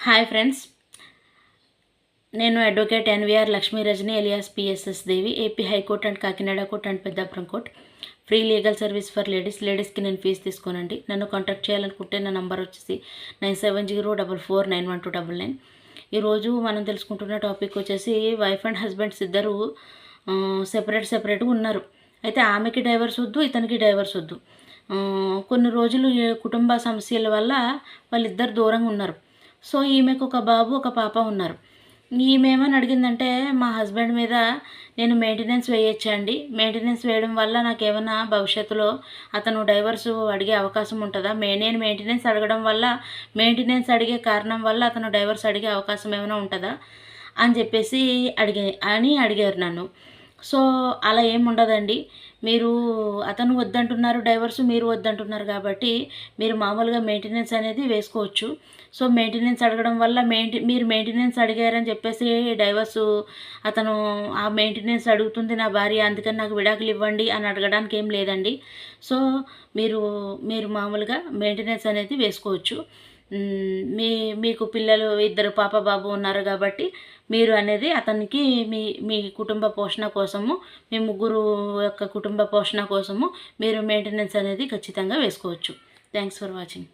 Hi friends, నేను advocate NVR Lakshmi Rajani alias PSS Devi, AP high court and Kakinada court and Peddapuram court. Free legal service for లేడీస్కి నేను fee తీసుకోనండి. నన్ను contact చేయాలనుకుంటే నా నంబర్ వచ్చేసి 9704449129. ఈరోజు మనం తెలుసుకుంటున్న టాపిక్ వచ్చేసి వైఫ్ అండ్ హస్బెండ్స్ ఇద్దరు సెపరేట్గా ఉన్నారు. అయితే ఆమెకి డైవర్స్ వద్దు, ఇతనికి డైవర్స్ వద్దు. కొన్ని రోజులు కుటుంబ సమస్యల వల్ల వాళ్ళిద్దరు దూరంగా ఉన్నారు. సో ఈమెకు ఒక బాబు ఒక పాప ఉన్నారు. ఈమె ఏమని అడిగిందంటే, మా హస్బెండ్ మీద నేను మెయింటెనెన్స్ వేయొచ్చండి, మెయింటెనెన్స్ వేయడం వల్ల నాకు ఏమైనా భవిష్యత్తులో అతను డైవర్స్ అడిగే అవకాశం ఉంటుందా, నేను మెయింటెనెన్స్ అడగడం వల్ల, మెయింటెనెన్స్ అడిగే కారణం వల్ల అతను డైవర్స్ అడిగే అవకాశం ఏమైనా ఉంటుందా అని చెప్పేసి అడిగారు నన్ను. సో అలా ఏమి ఉండదండి. మీరు అతను వద్దంటున్నారు డైవర్స్, మీరు వద్దంటున్నారు కాబట్టి మీరు మామూలుగా మెయింటెనెన్స్ అనేది వేసుకోవచ్చు. సో మెయింటెనెన్స్ అడగడం వల్ల మీరు మెయింటెనెన్స్ అడిగారని చెప్పేసి డైవర్స్ అతను ఆ మెయింటెనెన్స్ అడుగుతుంది నా భార్య, అందుకని నాకు విడాకులు ఇవ్వండి అని అడగడానికి ఏం లేదండి. సో మీరు మామూలుగా మెయింటెనెన్స్ అనేది వేసుకోవచ్చు. మీకు పిల్లలు ఇద్దరు పాప బాబు ఉన్నారు కాబట్టి మీరు అనేది అతనికి మీ కుటుంబ పోషణ కోసము, మీ ముగ్గురు యొక్క కుటుంబ పోషణ కోసము మీరు మెయింటెనెన్స్ అనేది ఖచ్చితంగా వేసుకోవచ్చు. Thanks for watching.